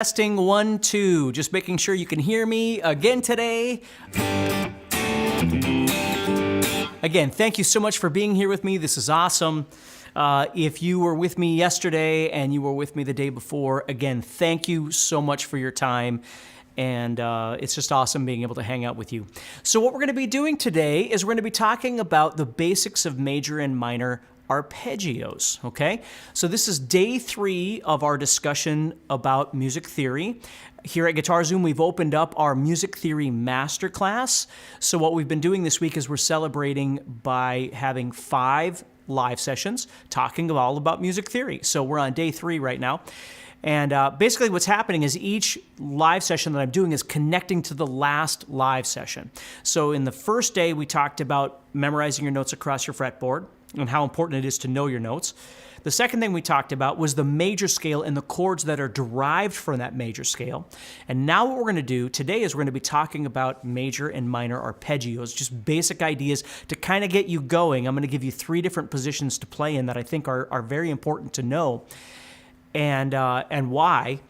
Testing 1, 2, just making sure you can hear me again today. Again, thank you so much for being here with me. This is awesome. If you were with me yesterday and you were with me the day before, again, thank you so much for your time. And it's just awesome being able to hang out with you. So what we're going to be doing today is we're going to be talking about the basics of major and minor arpeggios, okay? So this is day 3 of our discussion about music theory. Here at Guitar Zoom, we've opened up our music theory masterclass. So what we've been doing this week is we're celebrating by having 5 live sessions talking all about music theory. So we're on day 3 right now. And basically what's happening is each live session that I'm doing is connecting to the last live session. So in the first day, we talked about memorizing your notes across your fretboard and how important it is to know your notes. The second thing we talked about was the major scale and the chords that are derived from that major scale. And now what we're going to do today is we're going to be talking about major and minor arpeggios, just basic ideas to kind of get you going. I'm going to give you 3 different positions to play in that I think are very important to know and why.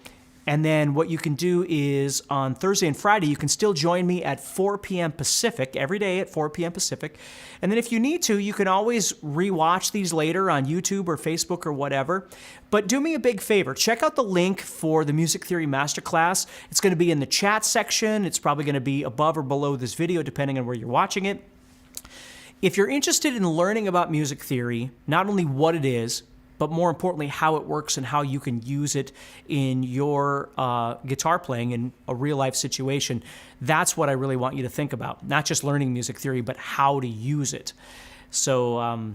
And then what you can do is on Thursday and Friday, you can still join me at 4 p.m. Pacific, every day at 4 p.m. Pacific. And then if you need to, you can always rewatch these later on YouTube or Facebook or whatever. But do me a big favor. Check out the link for the Music Theory Masterclass. It's going to be in the chat section. It's probably going to be above or below this video, depending on where you're watching it. If you're interested in learning about music theory, not only what it is, but more importantly, how it works and how you can use it in your guitar playing in a real-life situation. That's what I really want you to think about. Not just learning music theory, but how to use it. So,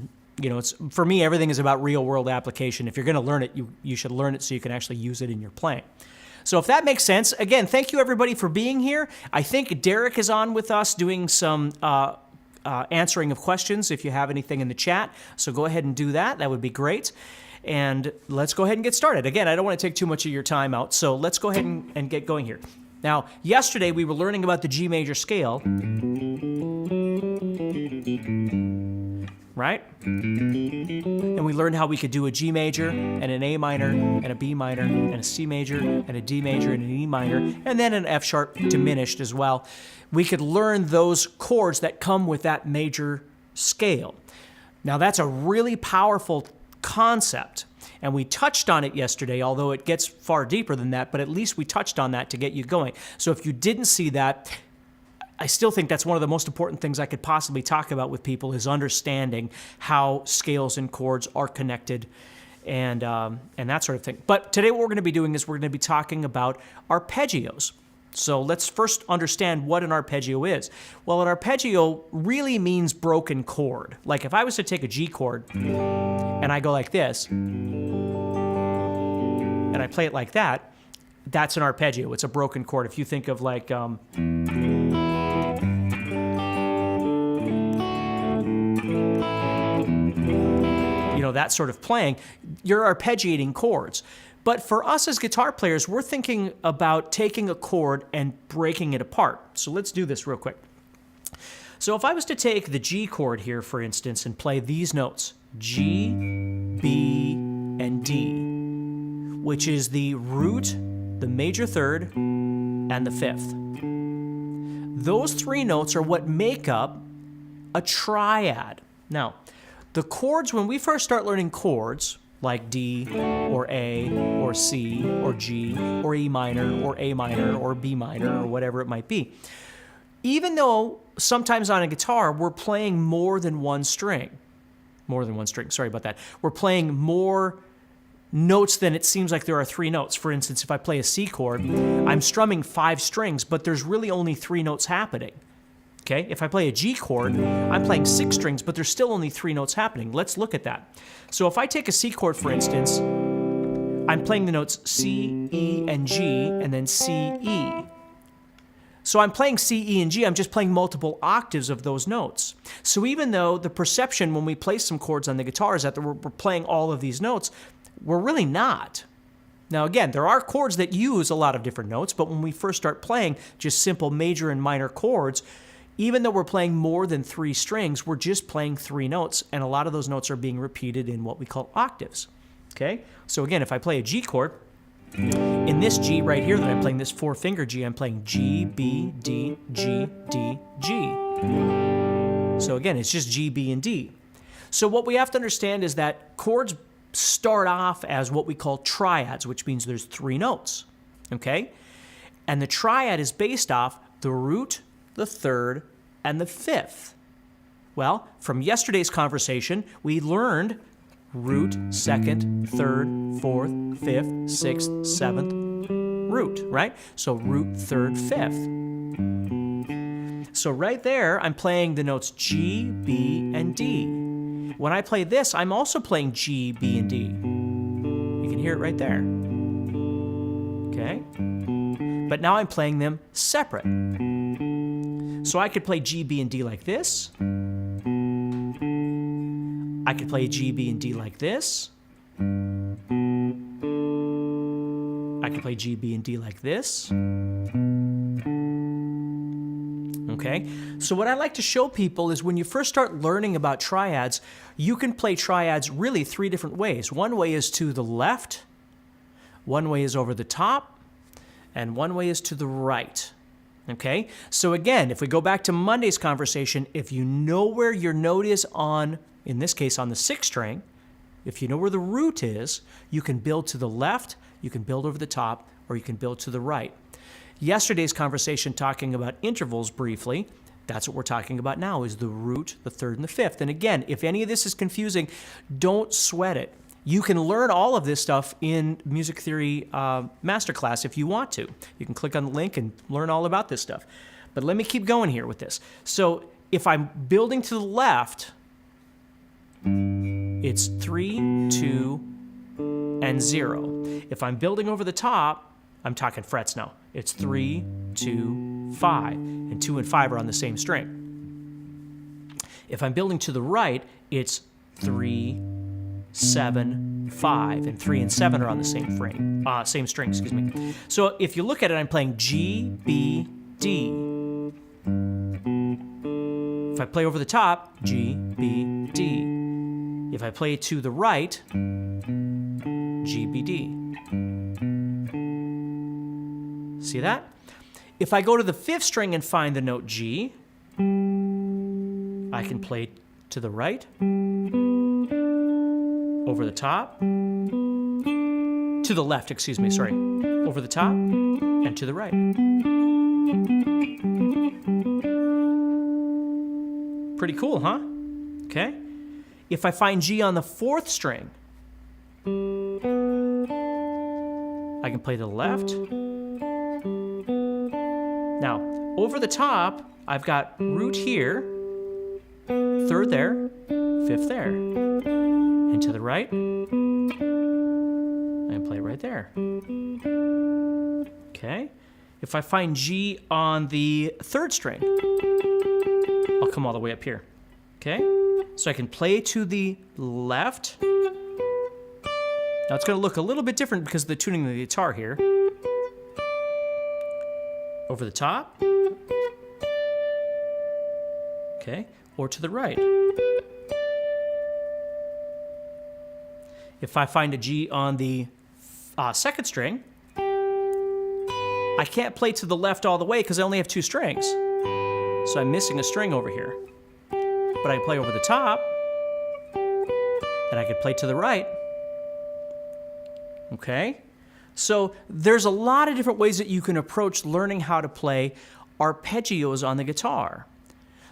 for me, everything is about real-world application. If you're going to learn it, you should learn it so you can actually use it in your playing. So if that makes sense, again, thank you, everybody, for being here. I think Derek is on with us doing some answering of questions if you have anything in the chat. So go ahead and do that. That would be great. And let's go ahead and get started. Again, I don't want to take too much of your time out, so let's go ahead and get going here. Now, yesterday we were learning about the G major scale, right? And we learned how we could do a G major and an A minor and a B minor and a C major and a D major and an E minor and then an F sharp diminished as well. We could learn those chords that come with that major scale. Now that's a really powerful concept, and we touched on it yesterday, although it gets far deeper than that, but at least we touched on that to get you going. So if you didn't see that, I still think that's one of the most important things I could possibly talk about with people is understanding how scales and chords are connected and that sort of thing. But today what we're going to be doing is we're going to be talking about arpeggios. So let's first understand what an arpeggio is. Well, an arpeggio really means broken chord. Like if I was to take a G chord and I go like this and I play it like that, that's an arpeggio. It's a broken chord. If you think of like that sort of playing, you're arpeggiating chords. But for us as guitar players, we're thinking about taking a chord and breaking it apart. So let's do this real quick. So if I was to take the G chord here, for instance, and play these notes, G, B, and D, which is the root, the major third, and the fifth. Those 3 notes are what make up a triad. Now, the chords, when we first start learning chords, like D, or A, or C, or G, or E minor, or A minor, or B minor, or whatever it might be. Even though sometimes on a guitar, we're playing more than one string. Sorry about that. We're playing more notes than it seems like there are 3 notes. For instance, if I play a C chord, I'm strumming 5 strings, but there's really only 3 notes happening. Okay, if I play a G chord, I'm playing 6 strings, but there's still only 3 notes happening. Let's look at that. So if I take a C chord, for instance, I'm playing the notes C, E, and G, and then C, E. So I'm playing C, E, and G, I'm just playing multiple octaves of those notes. So even though the perception when we play some chords on the guitar is that we're playing all of these notes, we're really not. Now again, there are chords that use a lot of different notes, but when we first start playing just simple major and minor chords, even though we're playing more than 3 strings, we're just playing 3 notes, and a lot of those notes are being repeated in what we call octaves. Okay? So again, if I play a G chord, In this G right here that I'm playing, this 4-finger G, I'm playing G, B, D, G, D, G. So again, it's just G, B, and D. So what we have to understand is that chords start off as what we call triads, which means there's 3 notes, okay? And the triad is based off the root, the third, and the fifth. Well, from yesterday's conversation, we learned root, second, third, fourth, fifth, sixth, seventh, root, right? So root, third, fifth. So right there, I'm playing the notes G, B, and D. When I play this, I'm also playing G, B, and D. You can hear it right there. Okay? But now I'm playing them separate. So I could play G, B, and D like this. I could play G, B, and D like this. I could play G, B, and D like this. Okay? So what I like to show people is when you first start learning about triads, you can play triads really 3 different ways. One way is to the left, one way is over the top, and one way is to the right. Okay? So again, if we go back to Monday's conversation, if you know where your note is on, in this case on the 6th string, if you know where the root is, you can build to the left, you can build over the top, or you can build to the right. Yesterday's conversation talking about intervals briefly, that's what we're talking about now, is the root, the third, and the fifth. And again, if any of this is confusing, don't sweat it. You can learn all of this stuff in Music Theory Masterclass if you want to. You can click on the link and learn all about this stuff. But let me keep going here with this. So if I'm building to the left, it's 3, 2, and 0. If I'm building over the top, I'm talking frets now. It's 3, 2, 5, and 2 and 5 are on the same string. If I'm building to the right, it's 3, 7, 5, and 3 and 7 are on the same string, excuse me. So if you look at it, I'm playing G, B, D. If I play over the top, G, B, D. If I play to the right, G, B, D. See that? If I go to the 5th string and find the note G, I can play to the right, over the top, to the left, excuse me, sorry, over the top, and to the right. Pretty cool, huh? Okay. If I find G on the 4th string, I can play to the left. Now, over the top, I've got root here, third there, fifth there. And to the right, I play right there. Okay? If I find G on the 3rd string, I'll come all the way up here. Okay? So I can play to the left. Now it's going to look a little bit different because of the tuning of the guitar here. Over the top. Okay? Or to the right. If I find a G on the 2nd string, I can't play to the left all the way because I only have 2 strings. So I'm missing a string over here. But I can play over the top, and I could play to the right. Okay? So there's a lot of different ways that you can approach learning how to play arpeggios on the guitar.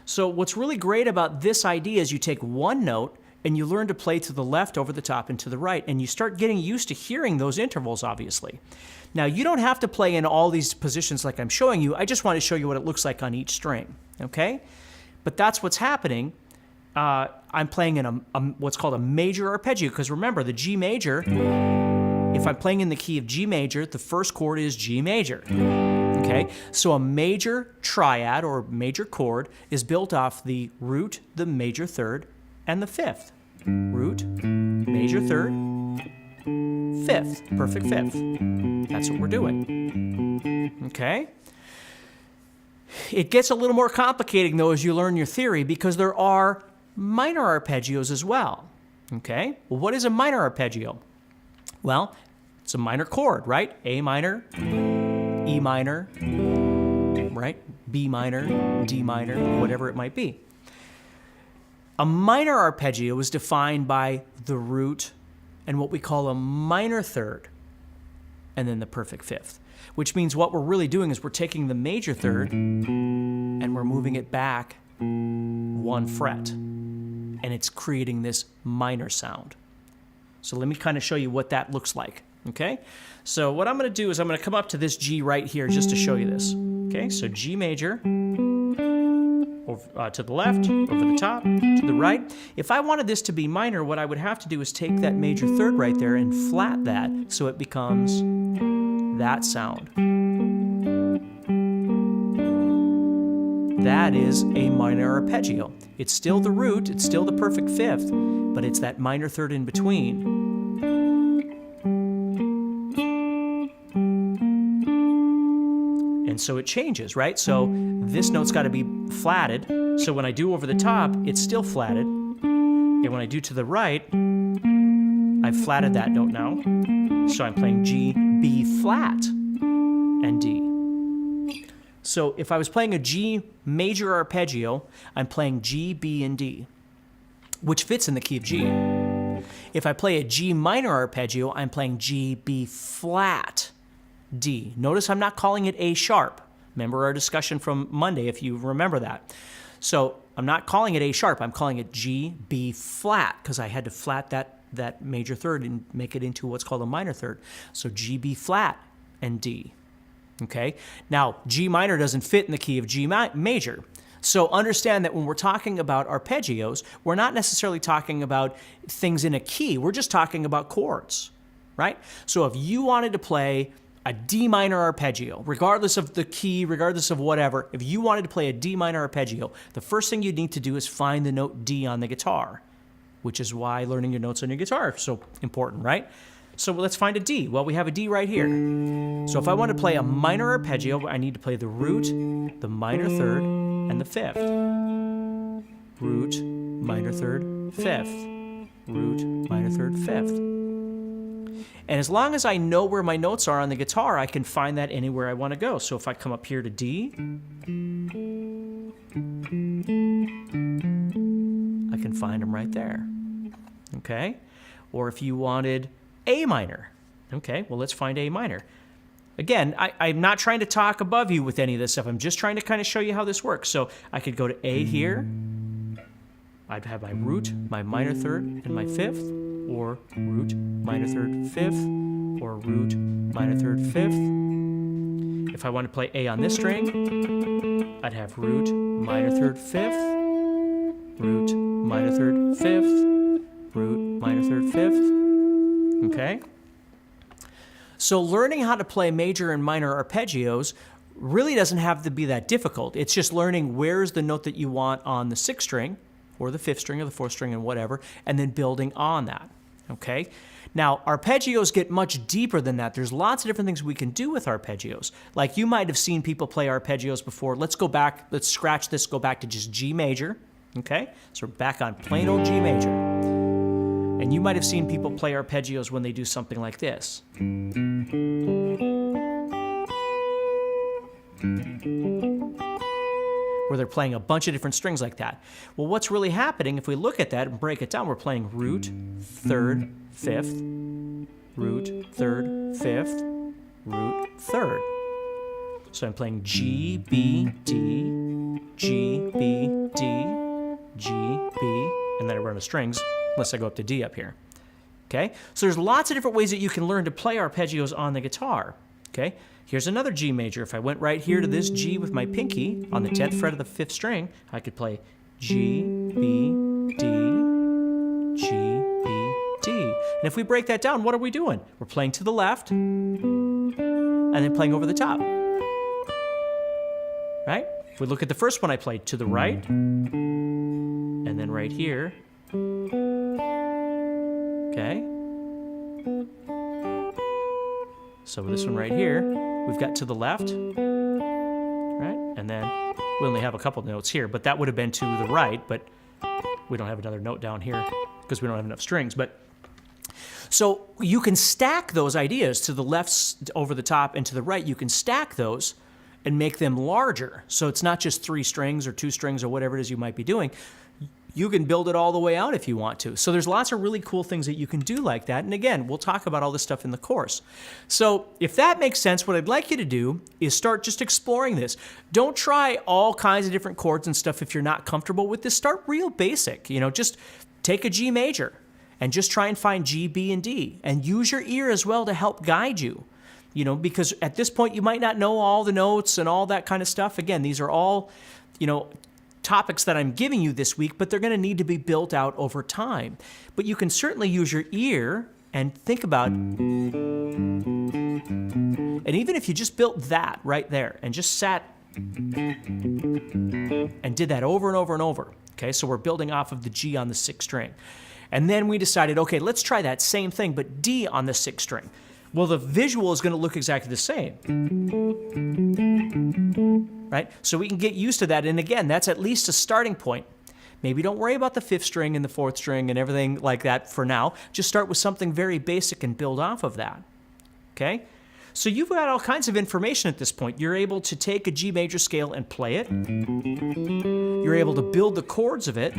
So what's really great about this idea is you take one note and you learn to play to the left, over the top, and to the right, and you start getting used to hearing those intervals, obviously. Now, you don't have to play in all these positions like I'm showing you. I just want to show you what it looks like on each string, okay? But that's what's happening. I'm playing in what's called a major arpeggio, because remember, the G major, if I'm playing in the key of G major, the first chord is G major, okay? So a major triad, or major chord, is built off the root, the major third, and the fifth. Root, major third, fifth, perfect fifth. That's what we're doing, okay? It gets a little more complicating, though, as you learn your theory, because there are minor arpeggios as well, okay? Well, what is a minor arpeggio? Well, It's a minor chord, right? A minor, E minor, right? B minor, D minor, whatever it might be. A minor arpeggio is defined by the root and what we call a minor third, and then the perfect fifth, which means what we're really doing is we're taking the major third and we're moving it back 1 fret, and it's creating this minor sound. So let me kind of show you what that looks like, okay? So what I'm going to do is I'm going to come up to this G right here just to show you this, okay? So G major, over, to the left, over the top, to the right. If I wanted this to be minor, what I would have to do is take that major third right there and flat that so it becomes that sound. That is a minor arpeggio. It's still the root, it's still the perfect fifth, but it's that minor third in between. And so it changes, right? So this note's got to be flatted. So when I do over the top, it's still flatted. And when I do to the right, I've flatted that note now. So I'm playing G, B flat, and D. So if I was playing a G major arpeggio, I'm playing G, B, and D, which fits in the key of G. If I play a G minor arpeggio, I'm playing G, B flat, D. Notice I'm not calling it A sharp. Remember our discussion from Monday, if you remember that. So I'm not calling it A sharp. I'm calling it G, B flat, because I had to flat that major third and make it into what's called a minor third. So G, B flat, and D. Okay? Now, G minor doesn't fit in the key of G major. So understand that when we're talking about arpeggios, we're not necessarily talking about things in a key. We're just talking about chords, right? So if you wanted to play a D minor arpeggio, regardless of the key, regardless of whatever, if you wanted to play a D minor arpeggio, the first thing you need to do is find the note D on the guitar, which is why learning your notes on your guitar is so important, right? So let's find a D. Well, we have a D right here. So if I want to play a minor arpeggio, I need to play the root, the minor third, and the fifth. Root, minor third, fifth. Root, minor third, fifth. And as long as I know where my notes are on the guitar, I can find that anywhere I want to go. So if I come up here to D, I can find them right there. Okay? Or if you wanted A minor. Okay, well, let's find A minor. Again, I'm not trying to talk above you with any of this stuff. I'm just trying to kind of show you how this works. So I could go to A here. I'd have my root, my minor third, and my fifth, or root, minor third, fifth, or root, minor third, fifth. If I want to play A on this string, I'd have root, minor third, fifth, root, minor third, fifth, root, minor third, fifth. Okay? So learning how to play major and minor arpeggios really doesn't have to be that difficult. It's just learning where's the note that you want on the sixth string, or the fifth string, or the fourth string, and whatever, and then building on that, okay? Now, arpeggios get much deeper than that. There's lots of different things we can do with arpeggios. Like you might have seen people play arpeggios before. Let's go back, let's scratch this, go back to just G major, okay? So we're back on plain old G major. And you might have seen people play arpeggios when they do something like this. Where they're playing a bunch of different strings like that. Well, what's really happening, if we look at that and break it down, we're playing root, third, fifth, root, third, fifth, root, third. So I'm playing G, B, D, G, B, D, G, B, and then I run the strings, unless I go up to D up here. Okay? So there's lots of different ways that you can learn to play arpeggios on the guitar. Okay? Here's another G major. If I went right here to this G with my pinky on the 10th fret of the 5th string, I could play G, B, D, G, B, D. And if we break that down, what are we doing? We're playing to the left and then playing over the top. Right? If we look at the first one I played, to the right and then right here. Okay? So this one right here, we've got to the left, right? And then we only have a couple notes here, but that would have been to the right, but we don't have another note down here because we don't have enough strings. But So you can stack those ideas to the left over the top and to the right. You can stack those and make them larger. So it's not just 3 strings or 2 strings or whatever it is you might be doing. You can build it all the way out if you want to. So there's lots of really cool things that you can do like that. And again, we'll talk about all this stuff in the course. So if that makes sense, what I'd like you to do is start just exploring this. Don't try all kinds of different chords and stuff if you're not comfortable with this. Start real basic. Just take a G major and just try and find G, B, and D. And use your ear as well to help guide you. Because at this point you might not know all the notes and all that kind of stuff. Again, these are all, topics that I'm giving you this week, but they're going to need to be built out over time. But you can certainly use your ear and think about, and even if you just built that right there and just sat and did that over and over and over, okay, so we're building off of the G on the 6th string. And then we decided, okay, let's try that same thing, but D on the 6th string. Well, the visual is going to look exactly the same. Right? So we can get used to that. And again, that's at least a starting point. Maybe don't worry about the 5th string and the 4th string and everything like that for now. Just start with something very basic and build off of that. Okay? So you've got all kinds of information at this point. You're able to take a G major scale and play it. You're able to build the chords of it.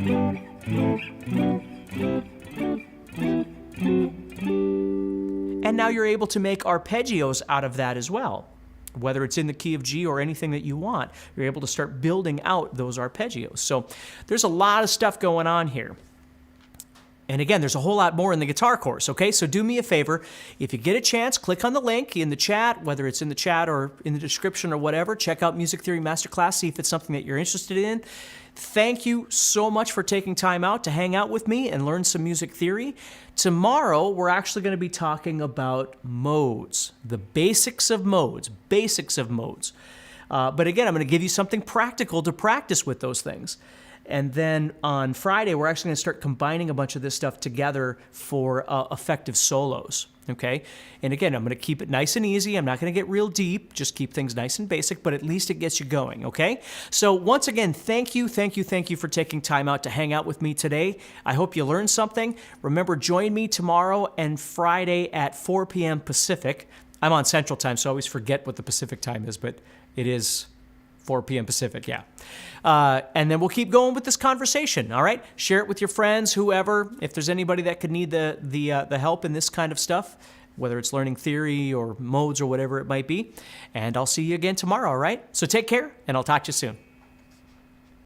And now you're able to make arpeggios out of that as well. Whether it's in the key of G or anything that you want, you're able to start building out those arpeggios. So there's a lot of stuff going on here. And again, there's a whole lot more in the guitar course, okay? So do me a favor. If you get a chance, click on the link in the chat, whether it's in the chat or in the description or whatever. Check out Music Theory Masterclass, see if it's something that you're interested in. Thank you so much for taking time out to hang out with me and learn some music theory. Tomorrow, we're actually going to be talking about modes, the basics of modes, But again, I'm going to give you something practical to practice with those things. And then on Friday, we're actually going to start combining a bunch of this stuff together for effective solos, okay? And again, I'm going to keep it nice and easy. I'm not going to get real deep, just keep things nice and basic, but at least it gets you going, okay? So once again, thank you for taking time out to hang out with me today. I hope you learned something. Remember, join me tomorrow and Friday at 4 p.m. Pacific. I'm on Central Time, so I always forget what the Pacific time is, but it is 4 p.m. Pacific, yeah. And then we'll keep going with this conversation, all right? Share it with your friends, whoever. If there's anybody that could need the help in this kind of stuff, whether it's learning theory or modes or whatever it might be. And I'll see you again tomorrow, all right? So take care, and I'll talk to you soon.